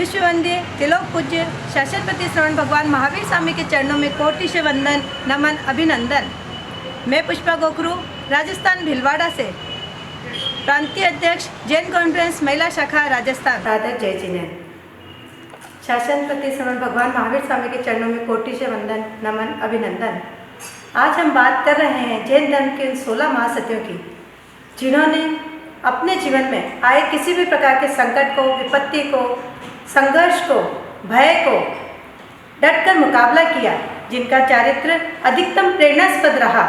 विश्ववंद्य तिलोक पूज्य शासनपति श्रवण भगवान महावीर स्वामी के चरणों में कोटि से वंदन, नमन, अभिनंदन। मैं पुष्पा गोखरू राजस्थान भीलवाड़ा से प्रांतीय अध्यक्ष जैन कॉन्फ्रेंस महिला शाखा राजस्थान। सादर जय जिनेन्द्र। शासनपति श्रवण भगवान महावीर स्वामी के चरणों में कोटि से वंदन, नमन, अभिनंदन। आज हम बात कर रहे हैं जैन धर्म के उन 16 महासतियों की जिन्होंने अपने जीवन में आए किसी भी प्रकार के संकट को, विपत्ति को, संघर्ष को, भय को डटकर मुकाबला किया, जिनका चरित्र अधिकतम प्रेरणास्पद रहा।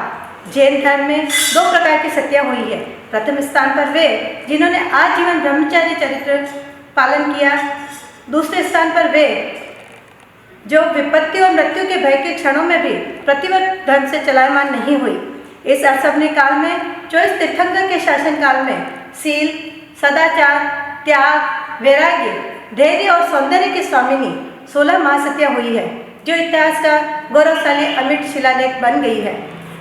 जैन धर्म में 2 प्रकार की सतियाँ हुई है। प्रथम स्थान पर वे जिन्होंने आजीवन ब्रह्मचारी चरित्र पालन किया। दूसरे स्थान पर वे जो विपत्ति और मृत्यु के भय के क्षणों में भी प्रतिवर्त धर्म से चलायमान नहीं हुई। इस असभ्य काल में 24 तीर्थंकर के शासन काल में शील, सदाचार, त्याग, वैराग्य, धैर्य और सौंदर्य की स्वामिनी 16 महासतियाँ हुई है, जो इतिहास का गौरवशाली अमिट शिलालेख बन गई है।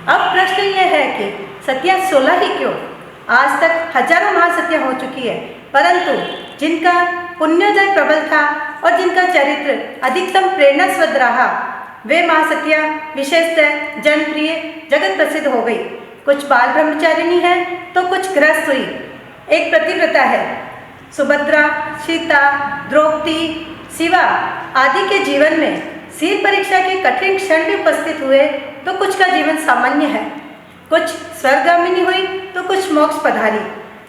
अब प्रश्न यह है कि सतियाँ 16 ही क्यों? आज तक हजारों महासतियाँ हो चुकी है, परंतु जिनका पुण्योदय प्रबल था और जिनका चरित्र अधिकतम प्रेरणास्पद रहा, वे महासतियाँ विशेषतः जनप्रिय, जगत प्रसिद्ध हो गई। कुछ बाल ब्रह्मचारिणी है तो कुछ गृहस्थ हुई। एक प्रतिव्रता है। सुभद्रा, सीता, द्रौपदी, शिवा आदि के जीवन में शील परीक्षा के कठिन क्षण भी उपस्थित हुए तो कुछ का जीवन सामान्य है। कुछ स्वर्गगामिनी हुई तो कुछ मोक्ष पधारी।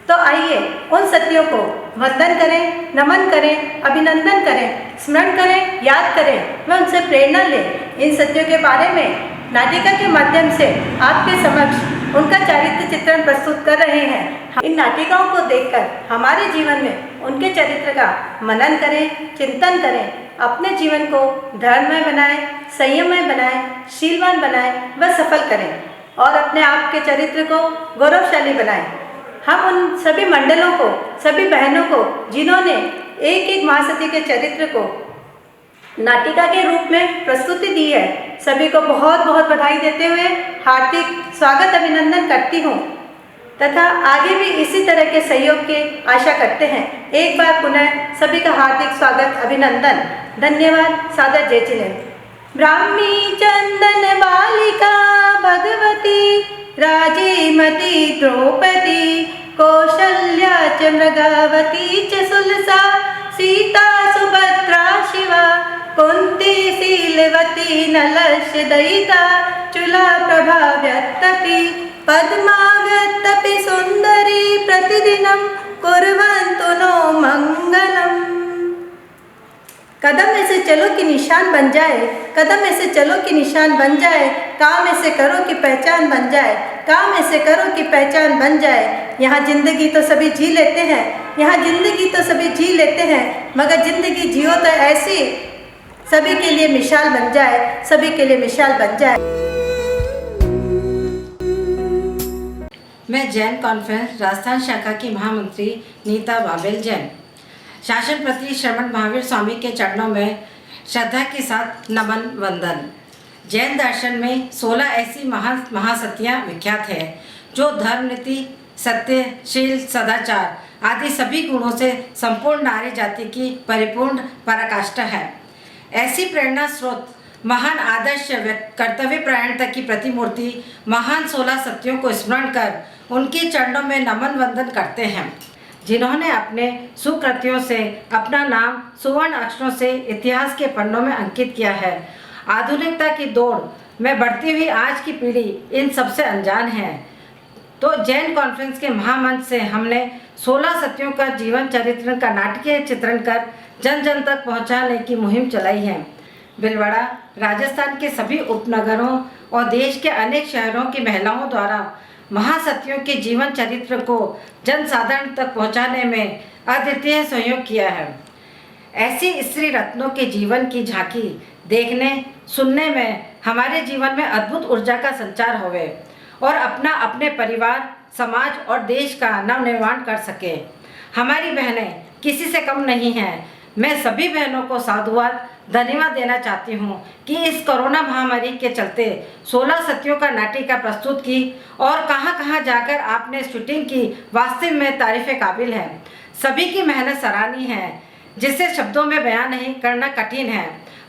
तो आइए उन सतियों को वंदन करें, नमन करें, अभिनंदन करें, स्मरण करें, याद करें व उनसे प्रेरणा लें। इन सतियों के बारे में नाटिका के माध्यम से आपके समक्ष उनका चारित्र चित्रण प्रस्तुत कर रहे हैं। इन नाटिकाओं को देखकर हमारे जीवन में उनके चरित्र का मनन करें, चिंतन करें, अपने जीवन को धर्ममय बनाएं, संयममय बनाएं, शीलवान बनाएं व सफल करें और अपने आप के चरित्र को गौरवशाली बनाएं। हम उन सभी मंडलों को, सभी बहनों को जिन्होंने एक एक महासती के चरित्र को नाटिका के रूप में प्रस्तुति दी है, सभी को बहुत बहुत बधाई देते हुए हार्दिक स्वागत, अभिनंदन करती हूँ तथा आगे भी इसी तरह के सहयोग की आशा करते हैं। एक बार पुनः सभी का हार्दिक स्वागत, अभिनंदन। धन्यवाद। सादर जय जिनेन्द्र। ब्राह्मी चंदन बालिका भगवती, राजीमती द्रौपदी, कौशल्या च मृगावती च सुलसा, सीता सुभद्रा शिवा, कुंती शीलवती नलस्य दयिता, चुला प्रभा व्यक्तपि, पद्मागतपि सुंदरी, प्रतिदिनं कुर्वन्तु नो मंगलम्। कदम ऐसे चलो कि निशान बन जाए, कदम ऐसे चलो कि निशान बन जाए, काम ऐसे करो कि पहचान बन जाए, काम ऐसे करो कि पहचान बन जाए। यहाँ जिंदगी तो सभी जी लेते हैं, यहाँ जिंदगी तो सभी जी लेते हैं, मगर जिंदगी जियो तो ऐसी सभी के लिए मिसाल बन जाए, सभी के लिए मिसाल बन जाए। मैं जैन कॉन्फ्रेंस राजस्थान शाखा की महामंत्री नीता बाबेल जैन शासनपति श्रवण महावीर स्वामी के चरणों में श्रद्धा के साथ नमन, वंदन। जैन दर्शन में 16 ऐसी महासतियाँ विख्यात है जो धर्म, नीति, सत्य, शील, सदाचार आदि सभी गुणों से संपूर्ण नारी जाति की परिपूर्ण पराकाष्ठा है। ऐसी प्रेरणा स्रोत, महान आदर्श, कर्तव्य परायणता की प्रतिमूर्ति महान 16 सतियों को स्मरण कर उनके चरणों में नमन, वंदन करते हैं, जिन्होंने अपने सुकृत्यों से अपना नाम सुवर्ण अक्षरों से इतिहास के पन्नों में अंकित किया है। आधुनिकता की दौड़ में बढ़ती हुई आज की पीढ़ी इन सबसे अनजान है। तो जैन कॉन्फ्रेंस के महामंच से हमने 16 सतियों का जीवन चरित्र का नाटकीय चित्रण कर जन जन तक पहुंचाने की मुहिम चलाई है। भीलवाड़ा, राजस्थान के सभी उपनगरों और देश के अनेक शहरों की महिलाओं द्वारा महासतियों के जीवन चरित्र को जन साधारण तक पहुंचाने में अद्वितीय सहयोग किया है। ऐसी स्त्री रत्नों के जीवन की झांकी देखने, सुनने में हमारे जीवन में अद्भुत ऊर्जा का संचार होवे और अपने परिवार, समाज और देश का नवनिर्माण कर सके। हमारी बहनें किसी से कम नहीं हैं। मैं सभी बहनों को साधुवाद, धन्यवाद देना चाहती हूँ कि इस कोरोना महामारी के चलते 16 सतियों का नाटिका प्रस्तुत की और कहाँ कहाँ जाकर आपने शूटिंग की, वास्तव में तारीफ़ काबिल है। सभी की मेहनत सराहनीय है। जिसे शब्दों में बयान नहीं करना कठिन है।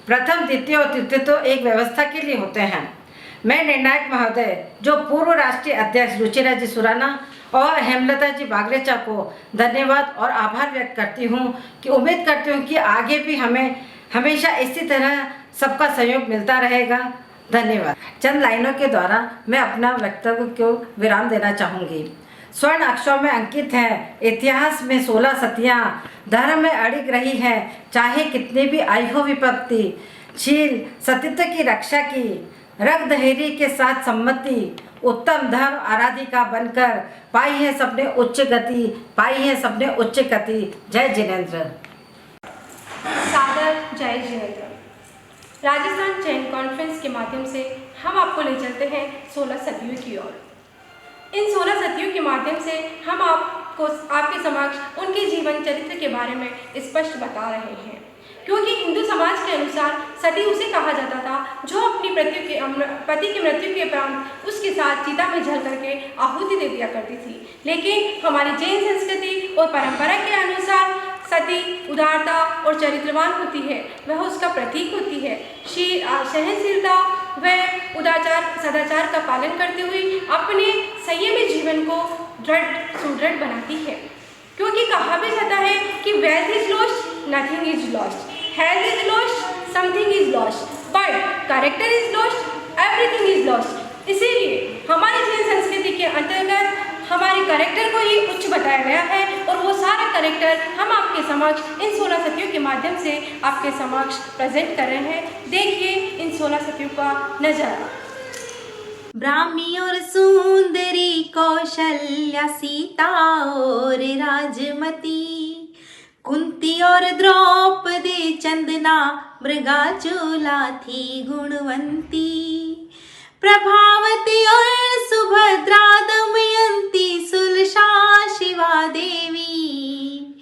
प्रथम, द्वितीय और तृतीय तो एक व्यवस्था के लिए होते हैं। मैं निर्णायक महोदय, जो पूर्व राष्ट्रीय अध्यक्ष रुचिरा जी सुराना और हेमलता जी बागरेचा को धन्यवाद और आभार व्यक्त करती हूँ कि उम्मीद करती हूँ कि आगे भी हमें हमेशा इसी तरह सबका सहयोग मिलता रहेगा। धन्यवाद। चंद लाइनों के द्वारा मैं अपना वक्तव्य को विराम देना चाहूँगी। स्वर्ण अक्षरों में अंकित है, इतिहास में 16 सतियाँ धर्म में अड़िग रही है, चाहे कितनी भी आई हो विपत्ति, शील सतीत्व की रक्षा की, रग धैर्य के साथ सम्मति, उत्तम धर्म आराधिका बनकर पाई है सबने उच्च गति, पाई है सबने उच्च गति। जय जिनेंद्र। सादर जय जिनेंद्र। राजस्थान चैन कॉन्फ्रेंस के माध्यम से हम आपको ले चलते हैं 16 सदियों की ओर। इन 16 सदियों के माध्यम से हम आपको आपके समक्ष उनके जीवन चरित्र के बारे में स्पष्ट बता रहे हैं, क्योंकि हिंदू समाज के अनुसार सती उसे कहा जाता था जो अपनी पति की मृत्यु के उपरांत उसके साथ चिता में जल करके आहुति दे दिया करती थी। लेकिन हमारी जैन संस्कृति और परंपरा के अनुसार सती उदारता और चरित्रवान होती है, वह उसका प्रतीक होती है। सहनशीलता व उदाचार सदाचार का पालन करते हुए अपने संयमी जीवन को सुदृढ़ बनाती है, क्योंकि कहा भी जाता है कि wealth is lost, nothing is lost, health is lost, something is lost, but character is lost, everything is lost. इसीलिए हमारी जैन संस्कृति के अंतर्गत हमारे कैरेक्टर को ही उच्च बताया गया है और वो सारा कैरेक्टर हम आपके समक्ष इन 16 सतियों के माध्यम से आपके समक्ष प्रेजेंट कर रहे हैं। देखिए इन 16 सतियों का नजारा। ब्राह्मी और सुंदरी, कौशल्या सीता और राजमती, कुंती और द्रौपदी, चंदना मृगाचूला थी गुणवंती, प्रभावती और सुभद्रा, दमयंती, सुलशा, शिवा देवी,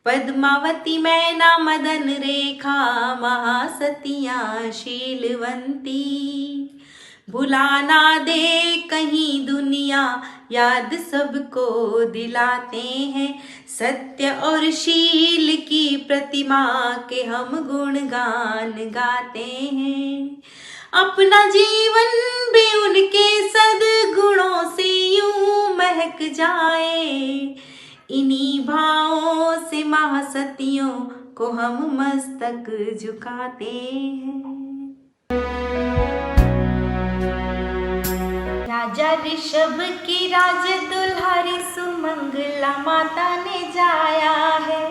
पद्मावती, मैना, मदन, रेखा, महासतियाँ शीलवंती, भुलाना दे कहीं दुनिया, याद सबको दिलाते हैं, सत्य और शील की प्रतिमा के हम गुणगान गाते हैं, अपना जीवन भी उनके सद्गुणों से यूं महक जाए, इन्हीं भावों से महासतियों को हम मस्तक झुकाते हैं। राजा ऋषभ की राज दुल्हारी सुमंगला माता ने जाया है,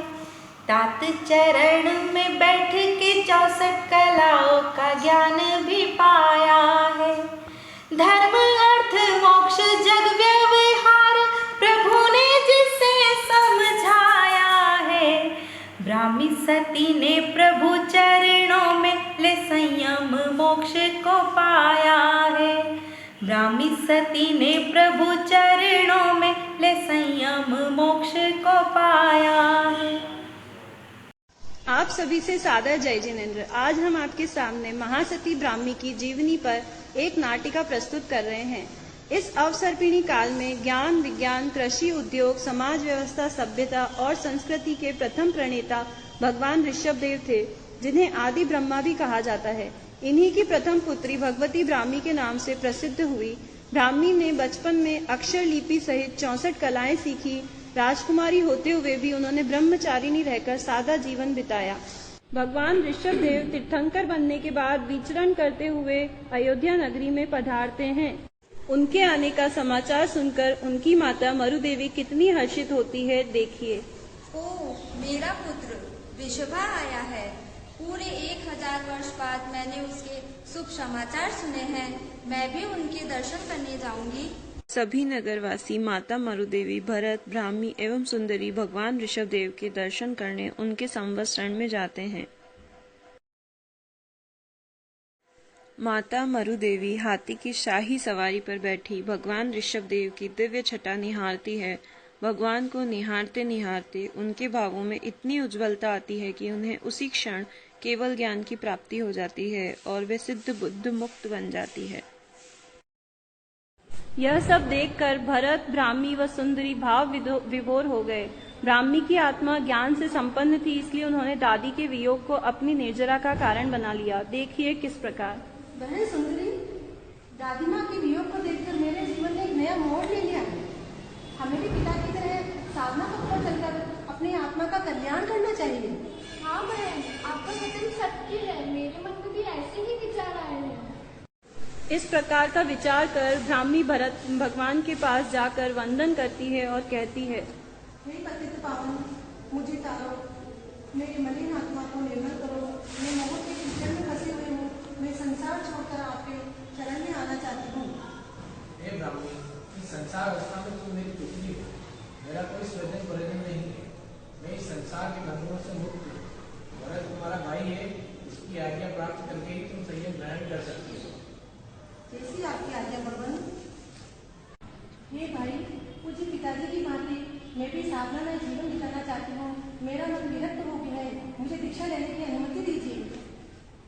तात चरण में बैठ के 64 कलाओं का ज्ञान भी पाया है, धर्म अर्थ मोक्ष जग व्यवहार प्रभु ने जिसे समझाया है, ब्राह्मी सती ने प्रभु चरणों में ले संयम मोक्ष को पाया है, ब्राह्मी सती ने प्रभु चरणों में ले संयम मोक्ष को पाया है। आप सभी से सादर जय जिनेंद्र। आज हम आपके सामने महासती ब्राह्मी की जीवनी पर एक नाटिका प्रस्तुत कर रहे हैं। इस अवसर्पिणी काल में ज्ञान, विज्ञान, कृषि, उद्योग, समाज व्यवस्था, सभ्यता और संस्कृति के प्रथम प्रणेता भगवान ऋषभ देव थे, जिन्हें आदि ब्रह्मा भी कहा जाता है। इन्हीं की प्रथम पुत्री भगवती ब्राह्मी के नाम से प्रसिद्ध हुई। ब्राह्मी ने बचपन में अक्षर लिपि सहित 64 कलाएं सीखी। राजकुमारी होते हुए भी उन्होंने ब्रह्मचारिणी रहकर सादा जीवन बिताया। भगवान ऋषभ देव तीर्थंकर बनने के बाद विचरण करते हुए अयोध्या नगरी में पधारते हैं। उनके आने का समाचार सुनकर उनकी माता मरु देवी कितनी हर्षित होती है, देखिए। ओ, मेरा पुत्र ऋषभा आया है। पूरे 1000 वर्ष बाद मैंने उसके शुभ समाचार सुने हैं। मैं भी उनके दर्शन करने जाऊंगी। सभी नगरवासी माता मरु देवी, भरत, ब्राह्मी एवं सुंदरी भगवान ऋषभ देव के दर्शन करने उनके संवत्सरण में जाते हैं। माता मरु देवी हाथी की शाही सवारी पर बैठी भगवान ऋषभ देव की दिव्य छटा निहारती है। भगवान को निहारते निहारते उनके भावों में इतनी उज्ज्वलता आती है कि उन्हें उसी क्षण केवल ज्ञान की प्राप्ति हो जाती है और वे सिद्ध बुद्ध मुक्त बन जाती है। यह सब देखकर भरत, ब्राह्मी व सुंदरी भाव विभोर हो गए। ब्राह्मी की आत्मा ज्ञान से संपन्न थी, इसलिए उन्होंने दादी के वियोग को अपनी निर्जरा का कारण बना लिया। देखिए किस प्रकार। बहन सुंदरी, दादी माँ के वियोग को देखकर मेरे जीवन ने एक नया मोड़ ले लिया है। हमें भी पिता की तरह साधना पथ पर चलकर अपनी आत्मा का कल्याण करना चाहिए। हाँ बहन, आपका कथन सत्य है। मेरे मन में भी ऐसे ही विचार आए हैं। इस प्रकार का विचार कर ब्राह्मी भगवान के पास जाकर वंदन करती है और कहती है, हे पतित पावन, मुझे तारो, मेरी मलिन आत्मा को निर्मल करो। मैं मोह के कीचड़ में फंसी हुई हूँ। मैं संसार छोड़कर आपके चरण में आना चाहती हूँ। हे ब्राह्मणी, इस संसार अवस्था में तुम मेरी पुत्री हो। मेरा कोई स्वजन परिजन नहीं है। मैं इस संसार के बंधनों से मुक्त हूँ। भरत तुम्हारा भाई है, उसकी आज्ञा प्राप्त करके ही तुम संयम ग्रहण कर सकती हो। जैसी आपकी आज्ञा भगवान। हे भाई, मुझे पिताजी की भांति मैं भी साधना में जीवन बिताना चाहती हूँ। मेरा मन विरक्त हो गया है। मुझे दीक्षा लेने की अनुमति दीजिए।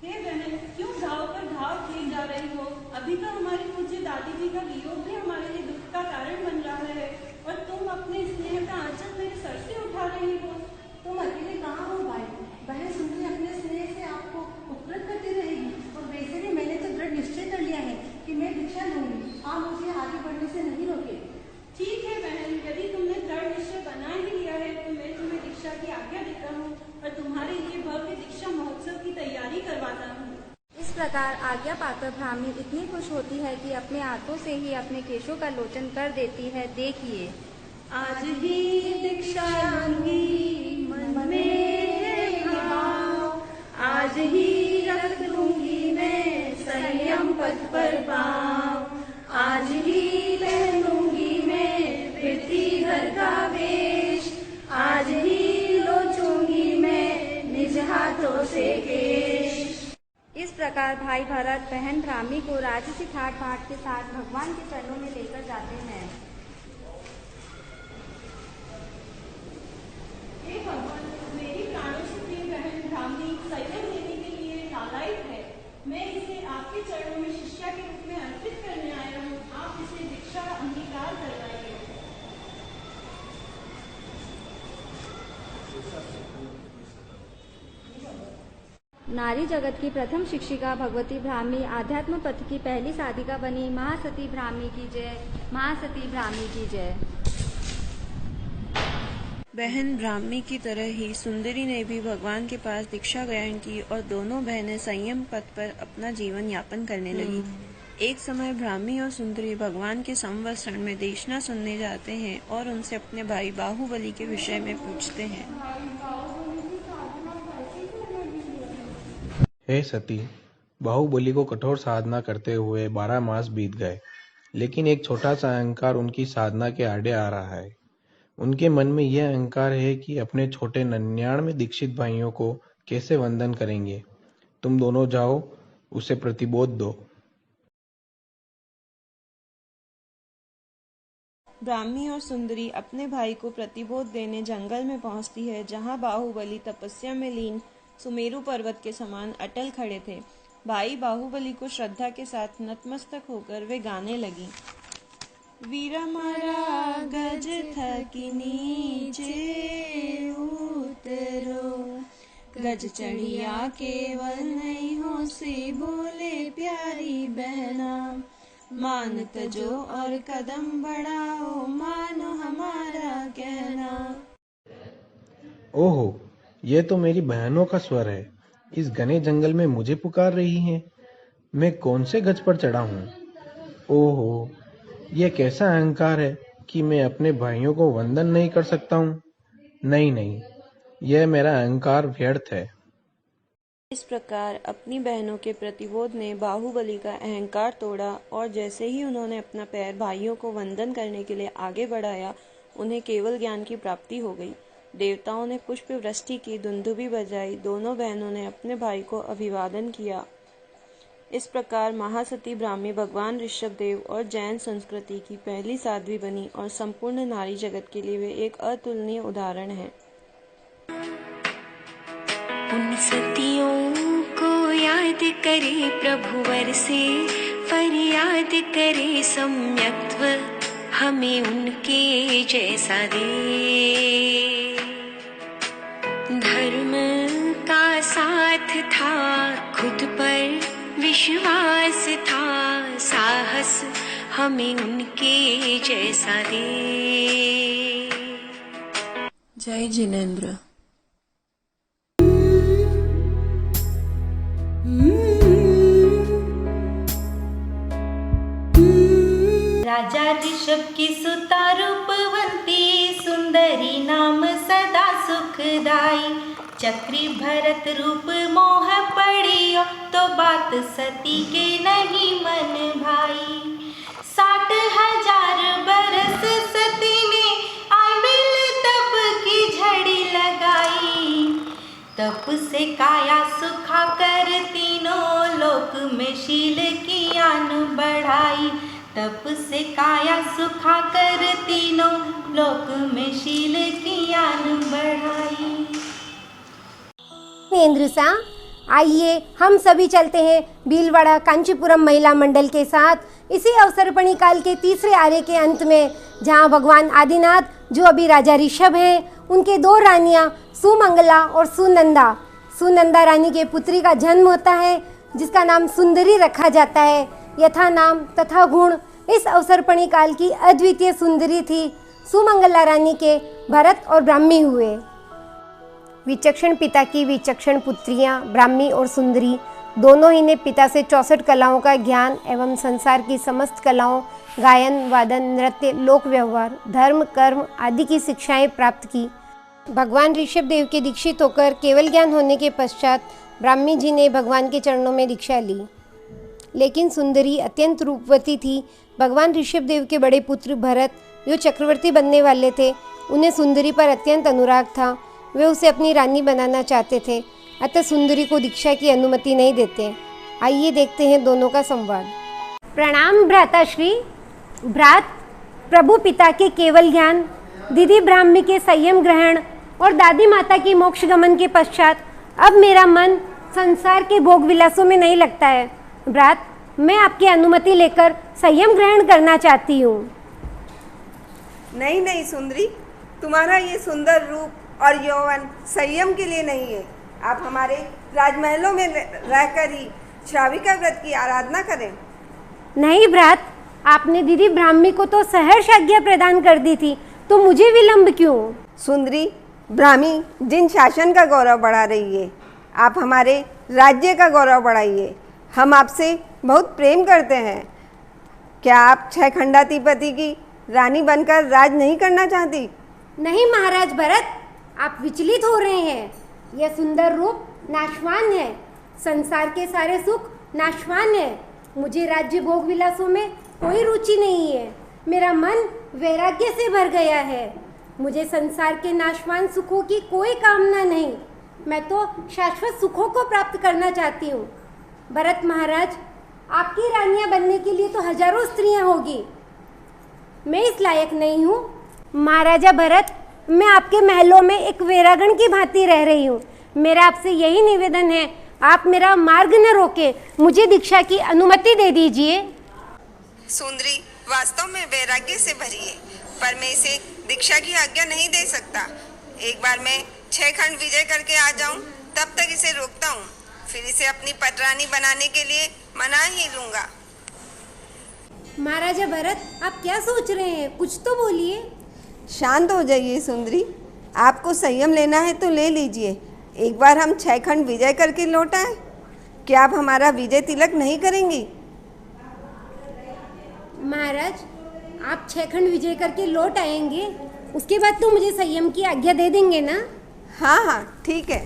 हे बहन, क्यों घाव पर घाव किए जा रही हो? अभी तो हमारी पूज्य दादी जी का वियोग भी हमारे लिए दुख का कारण बन रहा है और तुम अपने स्नेह का आंचल मेरे सर से उठा रही हो। तुम अकेले कहाँ हो भाई? बहन सुंदरी अपने स्नेह से आपको उपकृत करती रहेगी। और वैसे भी मैंने तो दृढ़ निश्चय कर लिया है कि मैं दीक्षा लूंगी। आप मुझे आगे बढ़ने से नहीं रोके। ठीक है बहन, यदि तुमने दृढ़ निश्चय बना ही लिया है तो मैं तुम्हें दीक्षा की आज्ञा देता हूँ और तुम्हारे लिए भव्य दीक्षा महोत्सव की तैयारी करवाता हूँ। इस प्रकार आज्ञा पाकर ब्राह्मी इतनी खुश होती है कि अपने हाथों से ही अपने केशों का लोचन कर देती है। देखिए, आज ही दीक्षा लूंगी, मन में भाव, आज ही रख दूंगी मैं संयम पथ पर पाँव, आज ही पहनूंगी मैं पृथ्वीधर का वेश, आज ही लोचूंगी मैं निज हाथों से केश। इस प्रकार भाई भरत बहन ब्राह्मी को राजसी ठाट बाट के साथ भगवान के चरणों में लेकर जाते हैं। हे भगवान, मेरी प्राणों से प्रिय बहन ब्राह्मी संयम लेने के लिए लालायित है। मैं इसे आपके चरणों में शिष्या के रूप में अर्पित करने आया हूँ। आप इसे दीक्षा अंगीकार करवाइए। नारी जगत की प्रथम शिक्षिका भगवती ब्राह्मी आध्यात्म पथ की पहली साधिका बनी। महासती ब्राह्मी की जय, महासती ब्राह्मी की जय। बहन ब्राह्मी की तरह ही सुंदरी ने भी भगवान के पास दीक्षा ग्रहण की और दोनों बहनें संयम पथ पर अपना जीवन यापन करने लगी। एक समय ब्राह्मी और सुंदरी भगवान के संवत्सरण में देशना सुनने जाते हैं और उनसे अपने भाई बाहुबली के विषय में पूछते हैं। हे सती, बाहुबली को कठोर साधना करते हुए 12 मास बीत गए, लेकिन एक छोटा सा अहंकार उनकी साधना के आड़े आ रहा है। उनके मन में यह अहंकार है कि अपने छोटे 99 दीक्षित भाइयों को कैसे वंदन करेंगे। तुम दोनों जाओ, उसे प्रतिबोध दो। ब्राह्मी और सुंदरी अपने भाई को प्रतिबोध देने जंगल में पहुंचती है, जहां बाहुबली तपस्या में लीन सुमेरु पर्वत के समान अटल खड़े थे। भाई बाहुबली को श्रद्धा के साथ नतमस्तक होकर वे गाने लगी। वीरा मारा गज थकी नीचे उतरो, गज चढ़िया केवल नहीं हो से बोले प्यारी बहना, मान तजो और कदम बढ़ाओ, मानो हमारा कहना। ओहो, ये तो मेरी बहनों का स्वर है। इस घने जंगल में मुझे पुकार रही हैं। मैं कौन से गज पर चढ़ा हूँ? ओहो, यह कैसा अहंकार है कि मैं अपने भाइयों को वंदन नहीं कर सकता हूँ। नहीं, यह मेरा अहंकार व्यर्थ है। इस प्रकार अपनी बहनों के प्रतिबोध ने बाहुबली का अहंकार तोड़ा और जैसे ही उन्होंने अपना पैर भाइयों को वंदन करने के लिए आगे बढ़ाया, उन्हें केवल ज्ञान की प्राप्ति हो गई। देवताओं ने पुष्प वृष्टि की, दुंदुभी बजाई, दोनों बहनों ने अपने भाई को अभिवादन किया। इस प्रकार महासती ब्राह्मी भगवान ऋषभदेव और जैन संस्कृति की पहली साध्वी बनी और संपूर्ण नारी जगत के लिए वे एक अतुलनीय उदाहरण है। उन सतियों को याद करे प्रभुवर से, फरियाद करे सम्यक्त्व, हमें उनके जैसा दे। धर्म का साथ था, खुद पर विश्वास था, साहस हमें उनके जैसा दे। जय जिनेंद्र। राजा ऋषभ की सुता रूपवंती, सुंदरी नाम सदा सुखदाई। चक्री भरत रूप मोह पड़ियो, तो बात सती के नहीं मन भाई। 60,000 बरस सती ने आमिल तप की झड़ी लगाई। तप से काया सुखा कर तीनों लोक में शील की आन बढ़ाई। तप से काया सुखा कर तीनों लोक में शील की आन बढ़ाई। केंद्र सा आइए हम सभी चलते हैं भीलवाड़ा कांचीपुरम महिला मंडल के साथ इसी अवसर्पणी काल के तीसरे आर्य के अंत में, जहां भगवान आदिनाथ जो अभी राजा ऋषभ हैं, उनके 2 रानियां सुमंगला और सुनंदा। सुनंदा रानी के पुत्री का जन्म होता है, जिसका नाम सुंदरी रखा जाता है। यथा नाम तथा गुण इस अवसर्पणी काल की अद्वितीय सुंदरी थी। सुमंगला रानी के भरत और ब्राह्मी हुए। विचक्षण पिता की विचक्षण पुत्रियां ब्राह्मी और सुंदरी दोनों ही ने पिता से 64 कलाओं का ज्ञान एवं संसार की समस्त कलाओं, गायन, वादन, नृत्य, लोक व्यवहार, धर्म, कर्म आदि की शिक्षाएं प्राप्त की। भगवान ऋषभ देव के दीक्षित होकर केवल ज्ञान होने के पश्चात ब्राह्मी जी ने भगवान के चरणों में दीक्षा ली। लेकिन सुंदरी अत्यंत रूपवती थी। भगवान ऋषभ देव के बड़े पुत्र भरत जो चक्रवर्ती बनने वाले थे, उन्हें सुंदरी पर अत्यंत अनुराग था। वे उसे अपनी रानी बनाना चाहते थे, अतः सुंदरी को दीक्षा की अनुमति नहीं देते। आइए देखते हैं दोनों का संवाद। प्रणाम भ्राताश्री। भ्रात, प्रभु पिता के केवल ज्ञान, दीदी ब्राह्मी के संयम ग्रहण और दादी माता की मोक्ष गमन के पश्चात अब मेरा मन संसार के भोग विलासों में नहीं लगता है। भ्रात, मैं आपकी अनुमति लेकर संयम ग्रहण करना चाहती हूँ। नहीं नहीं सुंदरी, तुम्हारा ये सुंदर रूप और यौवन संयम के लिए नहीं है। आप हमारे राजमहलों में रहकर ही श्राविका व्रत की आराधना करें। नहीं भ्रात, आपने दीदी ब्राह्मी को तो सहर्ष आज्ञा प्रदान कर दी थी, तो मुझे विलंब क्यों? सुंदरी, ब्राह्मी जिन शासन का गौरव बढ़ा रही है, आप हमारे राज्य का गौरव बढ़ाइए। हम आपसे बहुत प्रेम करते हैं। क्या आप 6 खंडाधिपति की रानी बनकर राज नहीं करना चाहती? नहीं महाराज भरत, आप विचलित हो रहे हैं। यह सुंदर रूप नाशवान है, संसार के सारे सुख नाशवान है। मुझे राज्य भोग विलासों में कोई रुचि नहीं है। मेरा मन वैराग्य से भर गया है। मुझे संसार के नाशवान सुखों की कोई कामना नहीं। मैं तो शाश्वत सुखों को प्राप्त करना चाहती हूँ। भरत महाराज, आपकी रानियां बनने के लिए तो हजारों स्त्रियां होगी, मैं इस लायक नहीं हूँ। महाराजा भरत, मैं आपके महलों में एक वैरागण की भांति रह रही हूँ। मेरा आपसे यही निवेदन है, आप मेरा मार्ग न रोके, मुझे दीक्षा की अनुमति दे दीजिए। सुंदरी वास्तव में वैराग्य से भरी है, पर मैं इसे दीक्षा की आज्ञा नहीं दे सकता। एक बार मैं 6 खंड विजय करके आ जाऊं, तब तक इसे रोकता हूं, फिर इसे अपनी पटरानी बनाने के लिए मना ही लूंगा। महाराजा भरत, आप क्या सोच रहे हैं? कुछ तो बोलिए। शांत हो जाइए सुंदरी, आपको संयम लेना है तो ले लीजिए। एक बार हम 6 खंड विजय करके लौट आए, क्या आप हमारा विजय तिलक नहीं करेंगी? महाराज, आप 6 खंड विजय करके लौट आएंगे, उसके बाद तो मुझे संयम की आज्ञा दे देंगे ना? हाँ हाँ ठीक है।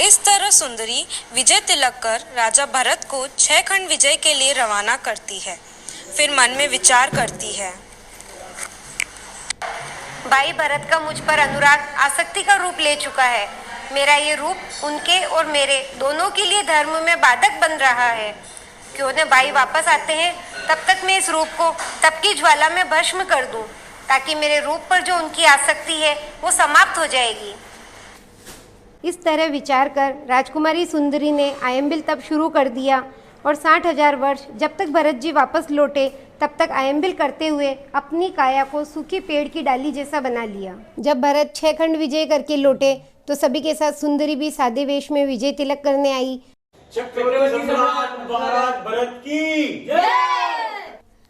इस तरह सुंदरी विजय तिलक कर राजा भरत को 6 खंड विजय के लिए रवाना करती है। फिर मन में विचार करती है, भाई भरत का मुझ पर अनुराग आसक्ति का रूप ले चुका है। मेरा ये रूप उनके और मेरे दोनों के लिए धर्म में बाधक बन रहा है। क्यों न भाई वापस आते हैं, तब तक मैं इस रूप को तप की ज्वाला में भस्म कर दूं, ताकि मेरे रूप पर जो उनकी आसक्ति है वो समाप्त हो जाएगी। इस तरह विचार कर राजकुमारी सुंदरी ने आयम्बिल तप शुरू कर दिया और 60,000 वर्ष जब तक भरत जी वापस लौटे तब तक आयम्बिल करते हुए अपनी काया को सूखे पेड़ की डाली जैसा बना लिया। जब भरत 6 खंड विजय करके लौटे तो सभी के साथ सुंदरी भी सादे वेश में विजय तिलक करने आई।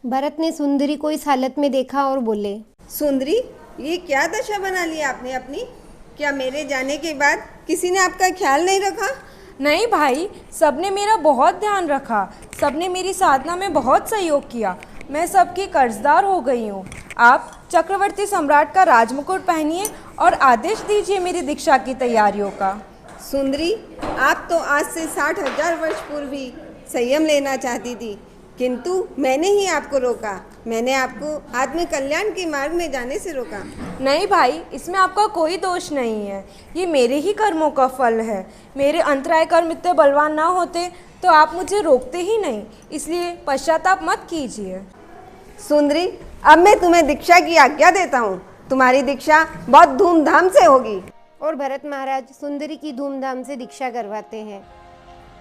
भरत ने सुंदरी को इस हालत में देखा और बोले, सुंदरी, ये क्या दशा बना ली आपने अपनी? क्या मेरे जाने के बाद किसी ने आपका ख्याल नहीं रखा? नहीं भाई, सबने मेरा बहुत ध्यान रखा, सबने मेरी साधना में बहुत सहयोग किया। मैं सबकी कर्जदार हो गई हूँ। आप चक्रवर्ती सम्राट का राजमुकुट पहनिए और आदेश दीजिए मेरी दीक्षा की तैयारियों का। सुंदरी, आप तो आज से 60,000 वर्ष पूर्व ही संयम लेना चाहती थी, किंतु मैंने ही आपको रोका। मैंने आपको आत्म कल्याण के मार्ग में जाने से रोका। नहीं भाई, इसमें आपका कोई दोष नहीं है, ये मेरे ही कर्मों का फल है। मेरे अंतराय कर्म इतने बलवान ना होते तो आप मुझे रोकते ही नहीं, इसलिए पश्चाताप मत कीजिए। सुंदरी, अब मैं तुम्हें दीक्षा की आज्ञा देता हूँ। तुम्हारी दीक्षा बहुत धूमधाम से होगी। और भरत महाराज सुंदरी की धूमधाम से दीक्षा करवाते हैं।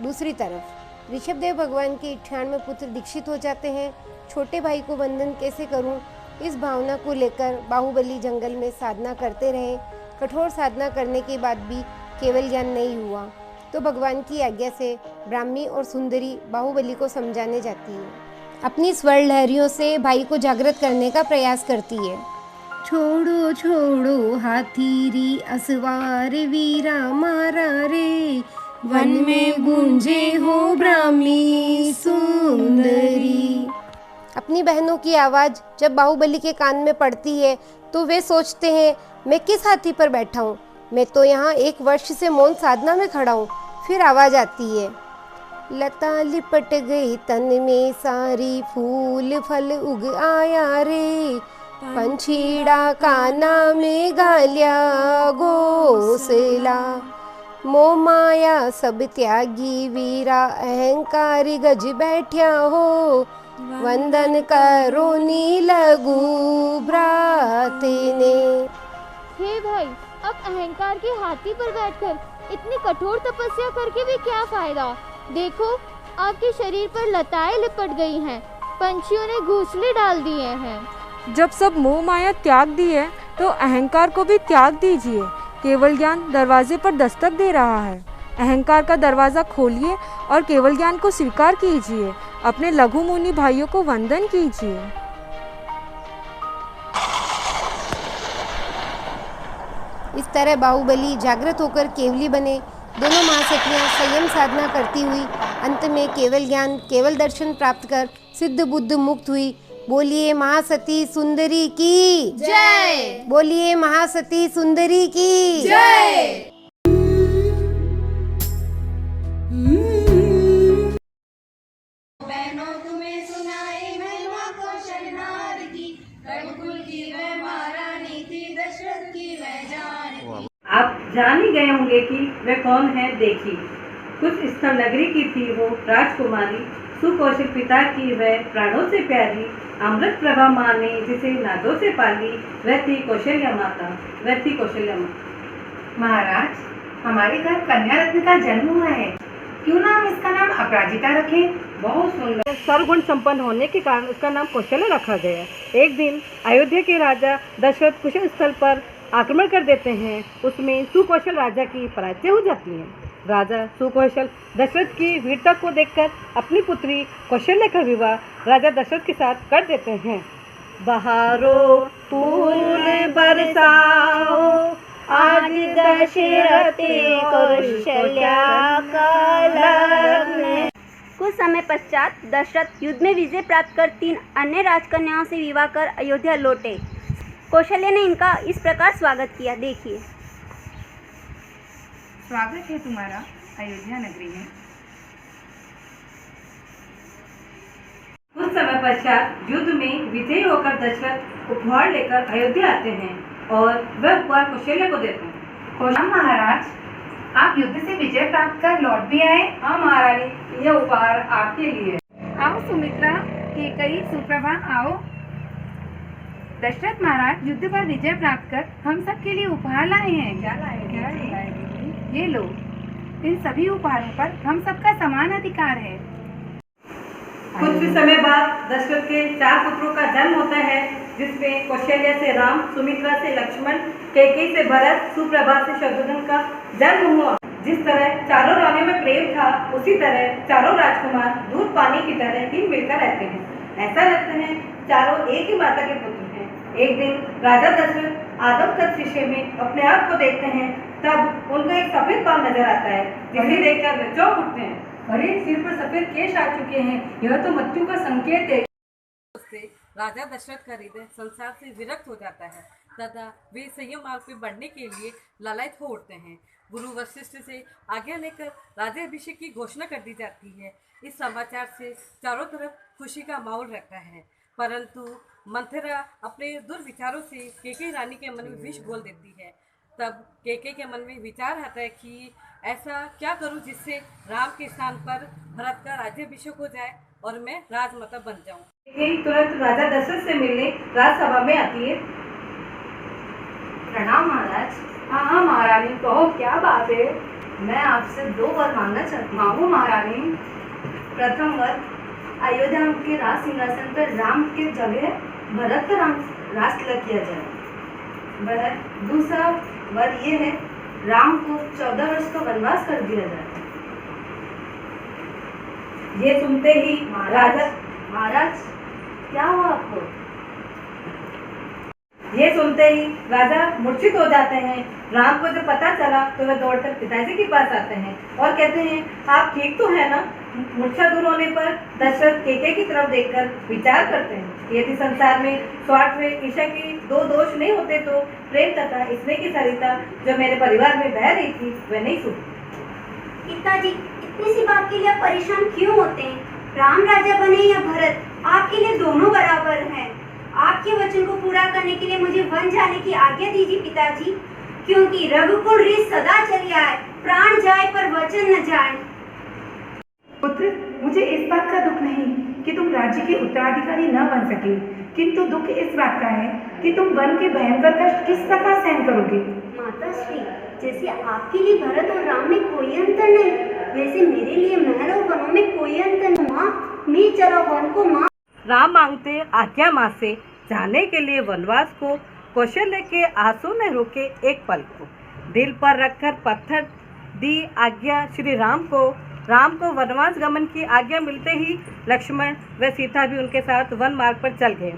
दूसरी तरफ ऋषभदेव भगवान के 98 पुत्र दीक्षित हो जाते हैं। छोटे भाई को वंदन कैसे करूं, इस भावना को लेकर बाहुबली जंगल में साधना करते रहे। कठोर साधना करने के बाद भी केवल ज्ञान नहीं हुआ तो भगवान की आज्ञा से ब्राह्मी और सुंदरी बाहुबली को समझाने जाती है। अपनी स्वर लहरियों से भाई को जागृत करने का प्रयास करती है। छोड़ो छोड़ो हाथीरी असवार वीरा मारा रे, वन में गूंजे हो ब्राह्मी सुंदरी। अपनी बहनों की आवाज़ जब बाहुबली के कान में पड़ती है तो वे सोचते हैं, मैं किस हाथी पर बैठा हूँ, मैं तो यहाँ 1 वर्ष से मौन साधना में खड़ा हूँ। फिर आवाज़ आती है, लता लिपट गई तन में सारी, फूल फल उग आया रे, पंछीड़ा काना में गालिया घोंसला, मोह माया सब त्यागी वीरा, अहंकारी गज बैठ्या हो, वंदन करो नी लगू भ्राते ने। हे भाई, अब अहंकार के हाथी पर बैठकर इतनी कठोर तपस्या करके भी क्या फायदा? देखो, आपके शरीर पर लताएं लिपट गई हैं, पंछियों ने घोंसले डाल दिए हैं। जब सब मोह माया त्याग दी है तो अहंकार को भी त्याग दीजिए। केवल ज्ञान दरवाजे पर दस्तक दे रहा है। अहंकार का दरवाज़ा खोलिए और केवल ज्ञान को स्वीकार कीजिए। अपने लघु मुनि भाइयों को वंदन कीजिए। इस तरह बाहुबली जागृत होकर केवली बने। दोनों महासतियाँ संयम साधना करती हुई अंत में केवल ज्ञान, केवल दर्शन प्राप्त कर सिद्ध बुद्ध मुक्त हुई। बोलिए महासती सुंदरी की जय। बोलिए महासती सुंदरी की जय। बहनों तुम्हें सुनाई महिमा कौशल नार की, रघुकुल की वह महारानी थी, दशरथ की वह जान। आप जान ही गए होंगे कि वह कौन है। देखी, कुछ स्थल नगरी की थी वो राजकुमारी, सुकौशल पिता की वह प्राणों से प्यारी, अमृत प्रभा माँ ने जिसे नादों से पाली, वह थी कौशल्या माता, वह थी कौशल्या माता। महाराज, हमारे घर कन्या रत्न का जन्म हुआ है, क्यों ना हम इसका नाम अपराजिता रखें? बहुत सुंदर, सर्वगुण संपन्न होने के कारण उसका नाम कौशल्या रखा गया। एक दिन अयोध्या के राजा दशरथ कुशल स्थल पर आक्रमण कर देते हैं। उसमें सुकौशल राजा की पराजय हो जाती है। राजा सुकौशल दशरथ की वीरता को देखकर अपनी पुत्री कौशल्या का विवाह राजा दशरथ के साथ कर देते हैं। बहारो फूल बरसाओ, आज दशरथ कौशल्या का लग्न। कुछ समय पश्चात दशरथ युद्ध में विजय प्राप्त कर 3 अन्य राजकन्याओं से विवाह कर अयोध्या लौटे। कौशल्या ने इनका इस प्रकार स्वागत किया। देखिए, स्वागत है तुम्हारा अयोध्या नगरी में। कुछ समय पश्चात युद्ध में विजयी होकर दशरथ उपहार लेकर अयोध्या आते हैं और वह उपहार कौशल्या को देते हैं। महाराज, आप युद्ध से विजय प्राप्त कर लौट भी आए। हाँ महारानी, यह उपहार आपके लिए। आओ सुमित्रा, केकई, सुप्रभा, आओ। दशरथ महाराज युद्ध पर विजय प्राप्त कर हम सब के लिए उपहार लाए हैं। क्या लाए? ये लो, इन सभी उपहारों पर हम सबका समान अधिकार है। कुछ समय बाद दशरथ के 4 पुत्रों का जन्म होता है, जिसमें कौशल्या से राम, सुमित्रा से लक्ष्मण, कैकेयी से भरत, सुप्रभा से शत्रुघ्न का जन्म हुआ। जिस तरह चारों रानियों में प्रेम था, उसी तरह चारों राजकुमार दूध पानी की तरह ही मिलकर रहते हैं। ऐसा लगता है चारों एक ही माता के पुत्र हैं। एक दिन राजा दशरथ आदम कद शीशे में अपने आप को देखते हैं, तब उनको एक सफेद बाल नजर आता है, जिसे देखकर वे चौंक उठते हैं। अरे सिर पर सफेद केश आ चुके हैं, यह तो मृत्यु का संकेत है। राजा दशरथ का हृदय संसार से विरक्त हो जाता है तथा वे संयम मार्ग पे बढ़ने के लिए लालायित हो उठते हैं। गुरु वशिष्ठ से आज्ञा लेकर राज्याभिषेक की घोषणा कर दी जाती है। इस समाचार से चारों तरफ खुशी का माहौल रहता है, परंतु मंथरा अपने दुर्विचारों से कैकेयी रानी के मन में विष घोल देती है। तब कैकेयी के मन में विचार आता है कि ऐसा क्या करूं जिससे राम के स्थान पर भरत का राज्याभिषेक हो जाए और मैं राजमाता बन जाऊं। कैकेयी तुरंत राजा दशरथ से मिलने राजसभा में आती है। प्रणाम महाराज। हाँ महारानी, कहो क्या बात है। मैं आपसे 2 वर मांगना चाहती हूँ। मांगो महारानी। प्रथम वर, अयोध्या के राज सिंहासन पर राम के जगह भरत का राज तिलक किया जाए। दूसरा वर ये है, राम को 14 वर्ष का वनवास कर दिया जाए। ये सुनते ही महाराज क्या हुआ आपको? ये सुनते ही राजा मूर्छित हो जाते हैं। राम को जब पता चला तो वे दौड़कर पिताजी के पास आते हैं और कहते हैं, आप ठीक तो है ना? मूर्छा दूर होने पर दशरथ कैकेयी की तरफ देखकर विचार करते हैं, यदि संसार में स्वार्थ में ईर्ष्या की 2 दोष नहीं होते तो प्रेम तथा स्नेह की सरिता जो मेरे परिवार में बह रही थी वह नहीं छूटी। पिताजी, इतनी सी बात के लिए आप परेशान क्यों होते हैं? राम राजा बने या भरत, आपके लिए दोनों बराबर हैं। आपके वचन को पूरा करने के लिए मुझे वन जाने की आज्ञा दीजिए पिताजी, क्योंकि रघुकुल रीत सदा चली आए, प्राण जाए पर वचन न जाए। पुत्र, मुझे इस बात का दुख नहीं कि तुम राज्य के उत्तराधिकारी न बन सके, किंतु दुख इस बात का है कि तुम वन के भयंकर कष्ट किस प्रकार सहन करोगे। माता श्री, जैसे आपके लिए भरत और राम में कोई अंतर नहीं, वैसे मेरे लिए महल और वनों में कोई अंतर नहीं। माँ, मैं चला वन को माँ। राम मांगते आज्ञा माँ से जाने के लिए वनवास को। कौशल्य के आंसू ने रोके एक पल को, दिल पर रखकर पत्थर दी आज्ञा श्री राम को। राम को वनवास गमन की आज्ञा मिलते ही लक्ष्मण व सीता भी उनके साथ वन मार्ग पर चल गए।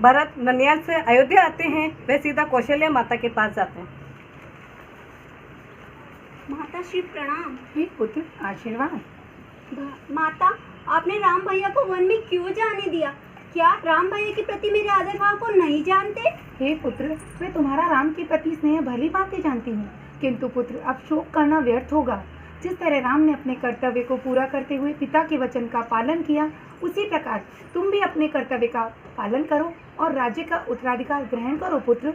भरत ननियाल से अयोध्या आते हैं, वे सीधा कौशल्या माता के पास जाते हैं। माता श्री प्रणाम। हे पुत्र, आशीर्वाद। माता, आपने राम भैया को वन में क्यों जाने दिया? क्या राम भैया के प्रति मेरे आदर भाव को नहीं जानते? हे पुत्र, वे तुम्हारा राम के प्रति स्नेह भली बातें जानती हैं, किंतु पुत्र अब शोक करना व्यर्थ होगा। जिस तरह राम ने अपने कर्तव्य को पूरा करते हुए पिता के वचन का पालन किया, उसी प्रकार तुम भी अपने कर्तव्य का पालन करो और राज्य का उत्तराधिकार ग्रहण करो। पुत्र,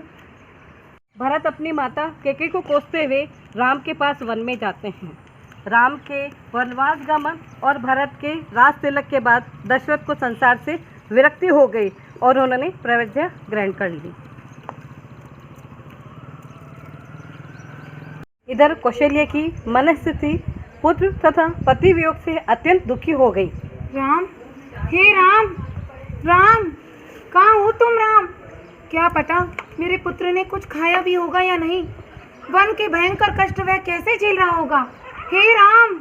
भरत अपनी माता कैकेयी को कोसते हुए राम के पास वन में जाते हैं। राम के वनवास गमन और भरत के राज तिलक के बाद दशरथ को संसार से विरक्ति हो गई और उन्होंने प्रव्रज्ञा ग्रहण कर ली। इधर कौशल्य की मनस्थिति पुत्र तथा पति वियोग से अत्यंत दुखी हो गई। राम, हे राम, राम, कहाँ हो तुम राम? क्या पता मेरे पुत्र ने कुछ खाया भी होगा या नहीं। वन के भयंकर कष्ट वह कैसे झेल रहा होगा। हे राम।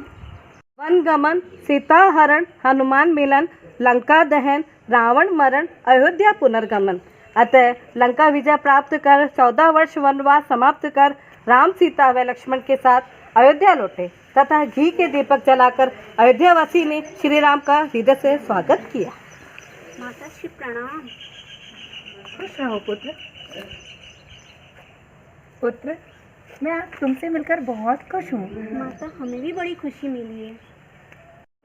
वन गमन, सीता हरण, हनुमान मिलन, लंका दहन, रावण मरण, अयोध्या पुनर्गमन। अतः लंका विजय प्राप्त कर 14 वर्ष वनवास समाप्त कर राम, सीता व लक्ष्मण के साथ अयोध्या लौटे तथा घी के दीपक जलाकर अयोध्यावासी ने श्री राम का हृदय से स्वागत किया। माता श्री प्रणाम। खुश रहो पुत्र। पुत्र, मैं आज तुमसे मिलकर बहुत खुश हूँ। माता, हमें भी बड़ी खुशी मिली है।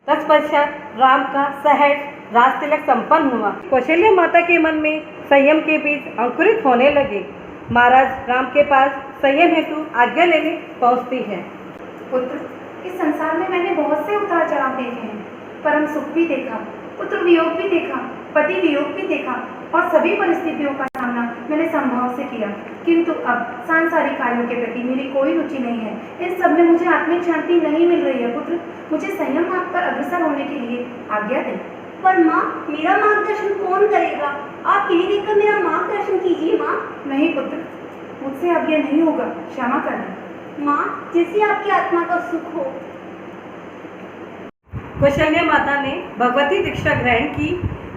तत्पश्चात राम का सहज राज तिलक संपन्न हुआ। कौशल्या माता के मन में संयम के बीज अंकुरित होने लगे। महाराज राम के पास संयम हेतु आज्ञा लेने पहुँचती है। पुत्र, इस संसार में मैंने बहुत से उतार चढ़ाव देखे हैं, परम सुख भी देखा, पुत्र वियोग भी देखा, पति वियोग भी देखा और सभी परिस्थितियों का सामना मैंने संभाव से किया, किंतु अब सांसारिक कार्यों के प्रति मेरी कोई रुचि नहीं है। इन सब में मुझे आत्मिक शांति नहीं मिल रही है। पुत्र, मुझे संयम मार्ग पर अग्रसर होने के लिए आज्ञा दें। पर माँ, मेरा मार्गदर्शन कौन करेगा? आप यही देखकर मेरा मार्गदर्शन कीजिए माँ। नहीं पुत्र, मुझसे अब यह नहीं होगा, क्षमा करना। माँ, जैसी आपकी आत्मा का सुख हो। कौशल्या माता ने भगवती दीक्षा ग्रहण की।